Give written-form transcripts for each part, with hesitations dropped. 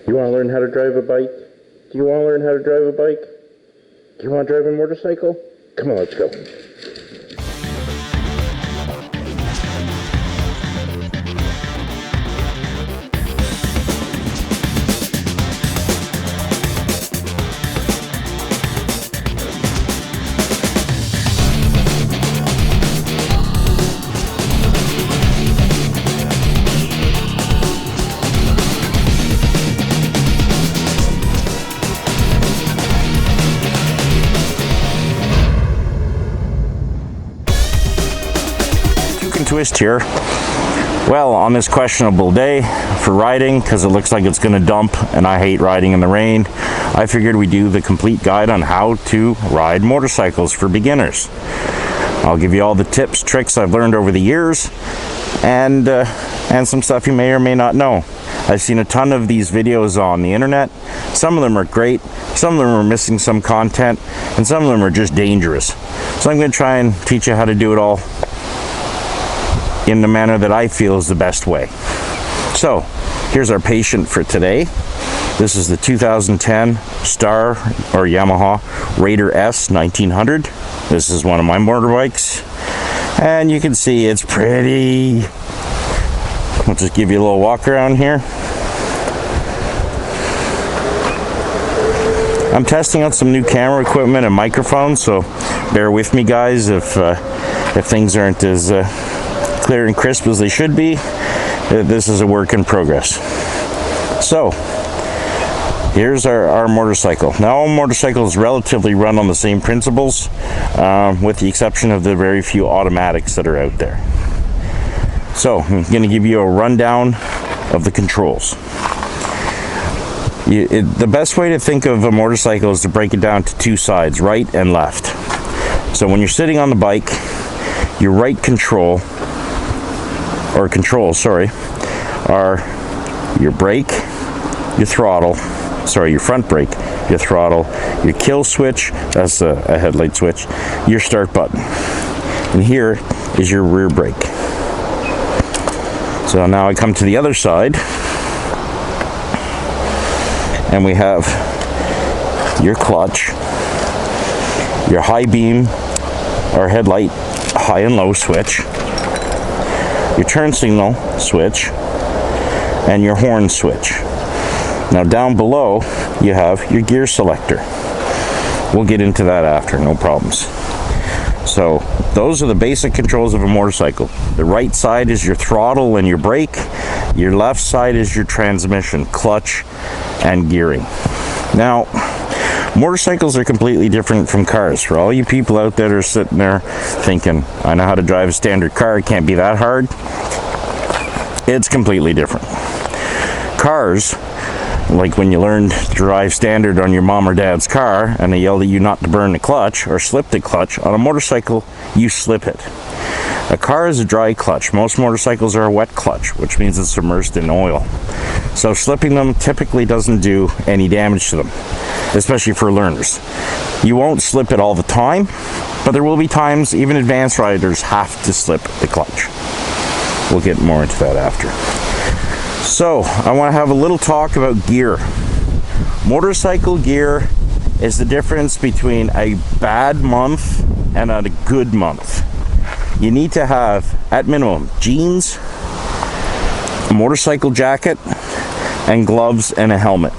You want to learn how to drive a bike? Do you want to learn how to drive a bike? Do you want to drive a motorcycle? Come on, let's go. Twist here. Well, on this questionable day for riding, because it looks like it's going to dump and I hate riding in the rain, I figured we'd do the complete guide on how to ride motorcycles for beginners. I'll give you all the tips, tricks I've learned over the years, and some stuff you may or may not know. I've seen a ton of these videos on the internet. Some of them are great, some of them are missing some content, and some of them are just dangerous. So I'm going to try and teach you how to do it all in the manner that I feel is the best way. So here's our patient for today. This is the 2010 Star or Yamaha Raider S 1900. This is one of my motorbikes, and you can see it's pretty. I'll just give you a little walk around here. I'm testing out some new camera equipment and microphones, so bear with me, guys, if things aren't as clear and crisp as they should be. This is a work in progress. So here's our motorcycle. Now, all motorcycles relatively run on the same principles, with the exception of the very few automatics that are out there. So I'm going to give you a rundown of the controls. The best way to think of a motorcycle is to break it down to two sides, right and left. So when you're sitting on the bike, your right controls, are your brake, your throttle, your front brake, your throttle, your kill switch, that's a headlight switch, your start button. And here is your rear brake. So now I come to the other side, and we have your clutch, your high beam or headlight high and low switch, your turn signal switch, and your horn switch. Now down below you have your gear selector. We'll get into that after, no problems. So those are the basic controls of a motorcycle. The right side is your throttle and your brake. Your left side is your transmission, clutch, and gearing. Now, motorcycles are completely different from cars. For all you people out there that are sitting there thinking, I know how to drive a standard car, it can't be that hard. It's completely different. Cars, like when you learned to drive standard on your mom or dad's car and they yelled at you not to burn the clutch or slip the clutch, on a motorcycle, you slip it. A car is a dry clutch. Most motorcycles are a wet clutch, which means it's immersed in oil. So slipping them typically doesn't do any damage to them, especially for learners. You won't slip it all the time, but there will be times even advanced riders have to slip the clutch. We'll get more into that after. So I want to have a little talk about gear. Motorcycle gear is the difference between a bad month and a good month. You need to have, at minimum, jeans, a motorcycle jacket, and gloves and a helmet.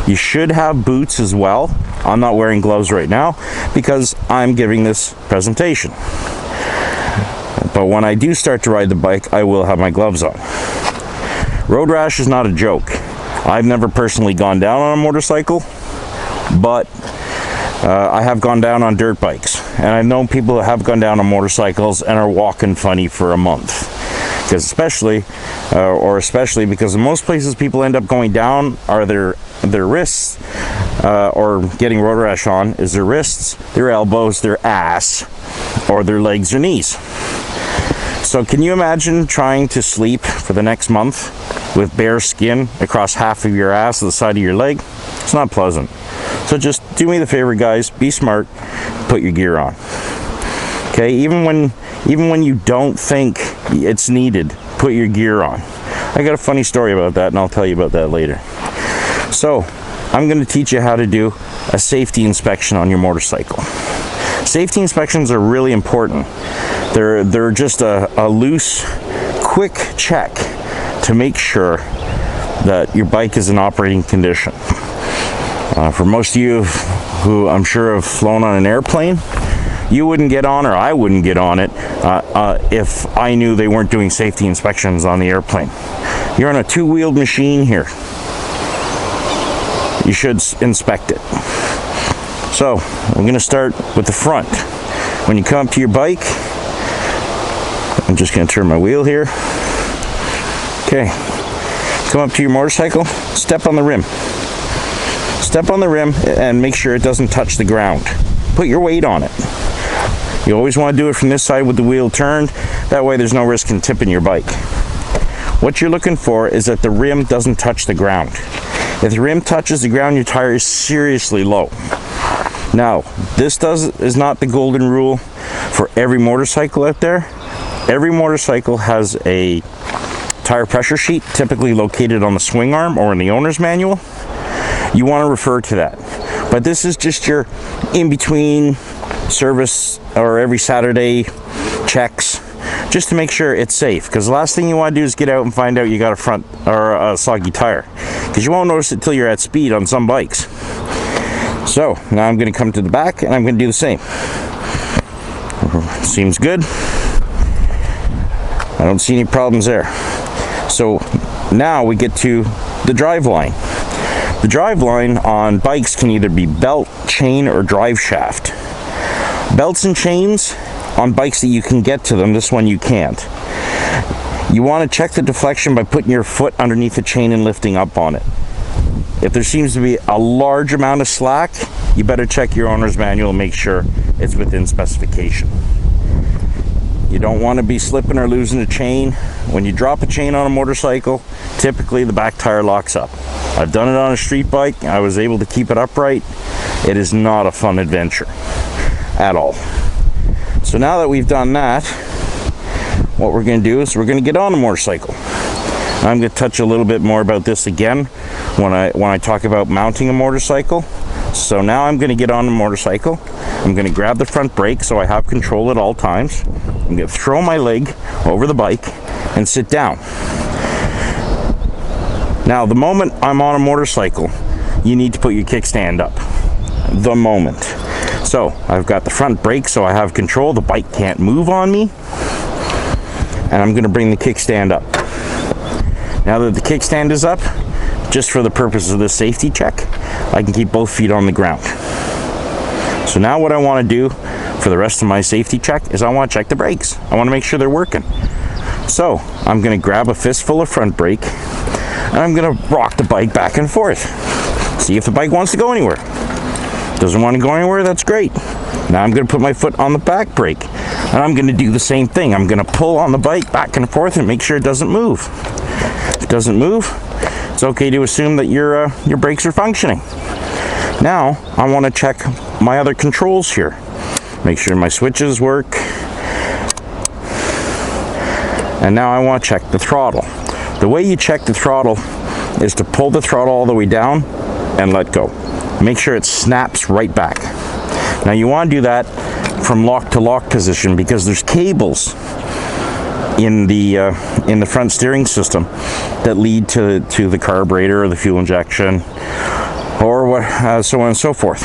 You should have boots as well. I'm not wearing gloves right now because I'm giving this presentation. But when I do start to ride the bike, I will have my gloves on. Road rash is not a joke. I've never personally gone down on a motorcycle, but I have gone down on dirt bikes. And I know people that have gone down on motorcycles and are walking funny for a month. Because especially because in most places people end up going down are their wrists, or getting road rash on is their wrists, their elbows, their ass, or their legs or knees. So can you imagine trying to sleep for the next month with bare skin across half of your ass and the side of your leg? It's not pleasant. So just do me the favor, guys, be smart, put your gear on. Okay, even when you don't think it's needed, put your gear on. I got a funny story about that, and I'll tell you about that later. So, I'm going to teach you how to do a safety inspection on your motorcycle. Safety inspections are really important. They're just a loose, quick check to make sure that your bike is in operating condition. For most of you who I'm sure have flown on an airplane, you wouldn't get on, or I wouldn't get on it if I knew they weren't doing safety inspections on the airplane. You're on a two-wheeled machine here. You should inspect it. So, I'm going to start with the front. When you come up to your bike, I'm just going to turn my wheel here. Okay. Come up to your motorcycle, step on the rim. Step on the rim and make sure it doesn't touch the ground. Put your weight on it. You always want to do it from this side with the wheel turned. That way there's no risk in tipping your bike. What you're looking for is that the rim doesn't touch the ground. If the rim touches the ground, your tire is seriously low. Now, this is not the golden rule for every motorcycle out there. Every motorcycle has a tire pressure sheet, typically located on the swing arm or in the owner's manual. You want to refer to that. But this is just your in-between service or every Saturday checks, just to make sure it's safe. Because the last thing you want to do is get out and find out you got a front or a soggy tire, because you won't notice it till you're at speed on some bikes. So now I'm going to come to the back and I'm going to do the same. Seems good. I don't see any problems there. So now we get to the drive line. The drive line on bikes can either be belt, chain, or drive shaft. Belts and chains on bikes that you can get to them, this one you can't. You want to check the deflection by putting your foot underneath the chain and lifting up on it. If there seems to be a large amount of slack, you better check your owner's manual and make sure it's within specification. You don't want to be slipping or losing a chain. When you drop a chain on a motorcycle, typically the back tire locks up. I've done it on a street bike. I was able to keep it upright. It is not a fun adventure at all. So now that we've done that, what we're going to do is we're going to get on a motorcycle. I'm going to touch a little bit more about this again when I talk about mounting a motorcycle. So now I'm going to get on the motorcycle. I'm going to grab the front brake so I have control at all times. I'm going to throw my leg over the bike and sit down. Now, the moment I'm on a motorcycle, you need to put your kickstand up. The moment. So, I've got the front brake so I have control. The bike can't move on me. And I'm going to bring the kickstand up. Now that the kickstand is up, just for the purpose of this safety check, I can keep both feet on the ground. So now what I want to do for the rest of my safety check is I want to check the brakes. I want to make sure they're working. So I'm going to grab a fistful of front brake and I'm going to rock the bike back and forth. See if the bike wants to go anywhere. Doesn't want to go anywhere, that's great. Now I'm going to put my foot on the back brake and I'm going to do the same thing. I'm going to pull on the bike back and forth and make sure it doesn't move. If it doesn't move, it's okay to assume that your brakes are functioning. Now I want to check my other controls here. Make sure my switches work. And now I want to check the throttle. The way you check the throttle is to pull the throttle all the way down and let go. Make sure it snaps right back. Now you want to do that from lock to lock position because there's cables in the front steering system that lead to the carburetor or the fuel injection or what, so on and so forth.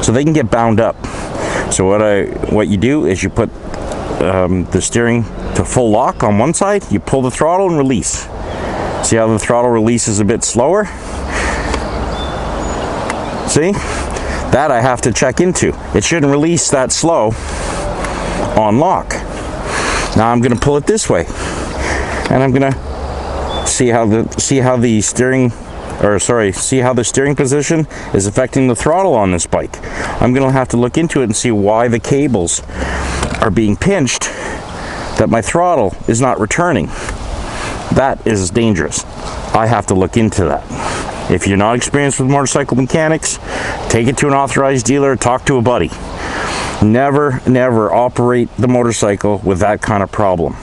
So they can get bound up. So what you do is you put the steering to full lock on one side, you pull the throttle and release. See how the throttle releases a bit slower? See? That I have to check into. It shouldn't release that slow on lock. Now I'm going to pull it this way. And I'm going to see how the steering position is affecting the throttle on this bike. I'm going to have to look into it and see why the cables are being pinched, that my throttle is not returning. That is dangerous. I have to look into that. If you're not experienced with motorcycle mechanics, take it to an authorized dealer, talk to a buddy. Never operate the motorcycle with that kind of problem.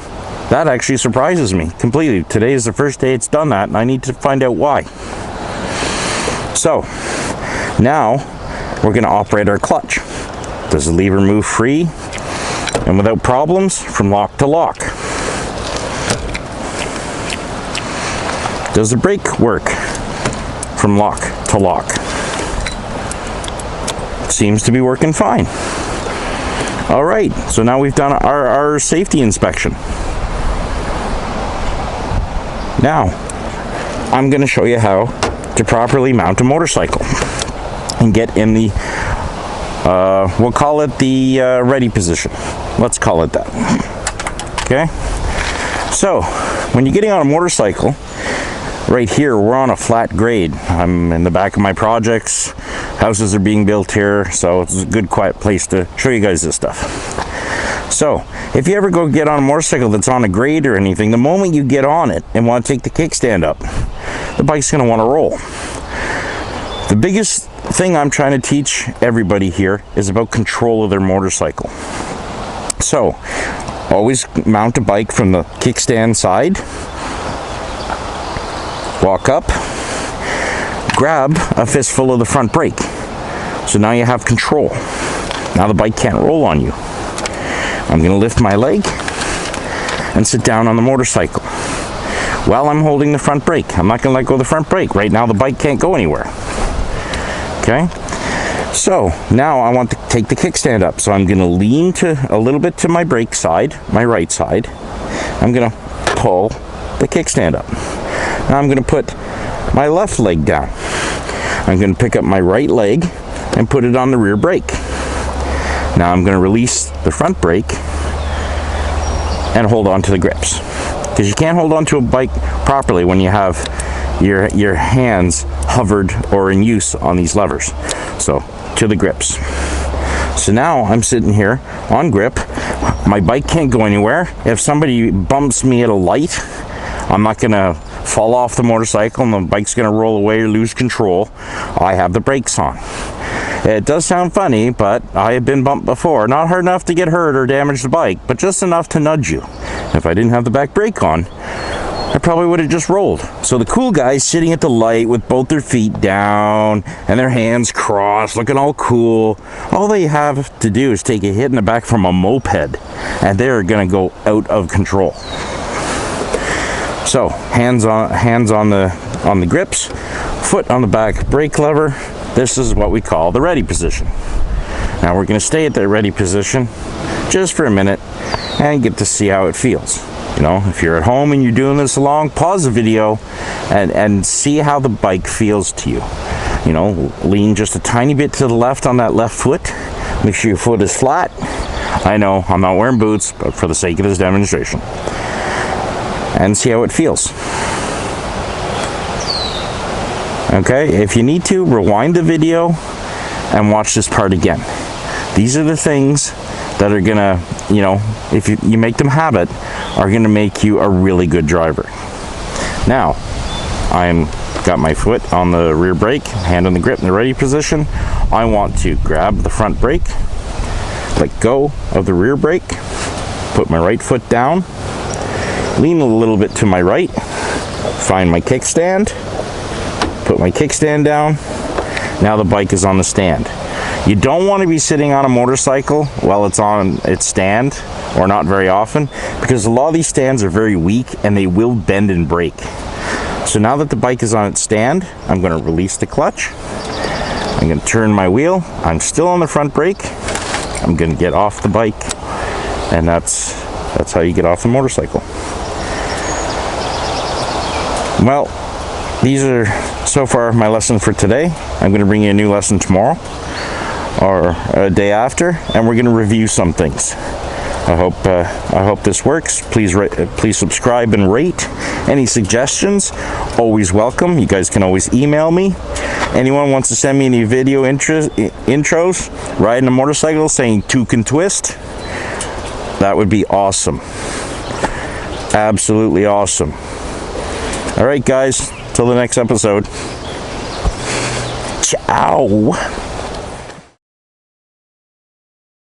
That actually surprises me completely. Today is the first day it's done that, and I need to find out why. So, now we're going to operate our clutch. Does the lever move free and without problems from lock to lock? Does the brake work from lock to lock? Seems to be working fine. All right, so now we've done our safety inspection. Now, I'm going to show you how to properly mount a motorcycle and get in the, we'll call it the ready position. Let's call it that. Okay? So, when you're getting on a motorcycle, right here, we're on a flat grade. I'm in the back of my projects. Houses are being built here, so it's a good quiet place to show you guys this stuff. So, if you ever go get on a motorcycle that's on a grade or anything, the moment you get on it and want to take the kickstand up, the bike's going to want to roll. The biggest thing I'm trying to teach everybody here is about control of their motorcycle. So, always mount a bike from the kickstand side, walk up, grab a fistful of the front brake. So now you have control. Now the bike can't roll on you. I'm going to lift my leg and sit down on the motorcycle while I'm holding the front brake. I'm not going to let go of the front brake. Right now the bike can't go anywhere. Okay? So now I want to take the kickstand up. So I'm going to lean to a little bit to my brake side, my right side. I'm going to pull the kickstand up. Now I'm going to put my left leg down. I'm going to pick up my right leg and put it on the rear brake. Now I'm going to release the front brake and hold on to the grips. Because you can't hold on to a bike properly when you have your hands hovered or in use on these levers. So, to the grips. So now I'm sitting here on grip. My bike can't go anywhere. If somebody bumps me at a light, I'm not going to fall off the motorcycle and the bike's going to roll away or lose control. I have the brakes on. It does sound funny, but I have been bumped before. Not hard enough to get hurt or damage the bike, but just enough to nudge you. If I didn't have the back brake on, I probably would have just rolled. So the cool guys sitting at the light with both their feet down and their hands crossed, looking all cool. All they have to do is take a hit in the back from a moped, and they're going to go out of control. So hands on the grips, foot on the back brake lever. This is what we call the ready position. Now we're going to stay at the ready position just for a minute and get to see how it feels. You know, if you're at home and you're doing this along, pause the video and see how the bike feels to you. You know, lean just a tiny bit to the left on that left foot. Make sure your foot is flat. I know I'm not wearing boots, but for the sake of this demonstration. And see how it feels. Okay, if you need to, rewind the video and watch this part again. These are the things that are gonna, you know, if you make them habit, are gonna make you a really good driver. Now, got my foot on the rear brake, hand on the grip in the ready position. I want to grab the front brake, let go of the rear brake, put my right foot down, lean a little bit to my right, find my kickstand, put my kickstand down. Now the bike is on the stand. You don't want to be sitting on a motorcycle while it's on its stand, or not very often, because a lot of these stands are very weak and they will bend and break. So now that the bike is on its stand, I'm going to release the clutch. I'm going to turn my wheel. I'm still on the front brake. I'm going to get off the bike, and that's how you get off the motorcycle. Well, these are so far my lesson for today. I'm going to bring you a new lesson tomorrow or a day after, and we're going to review some things. I hope this works. Please subscribe and rate. Any suggestions, always welcome. You guys can always email me. Anyone wants to send me any video intros, riding a motorcycle, saying "took and twist," that would be awesome. Absolutely awesome. All right, guys. Till the next episode. Ciao.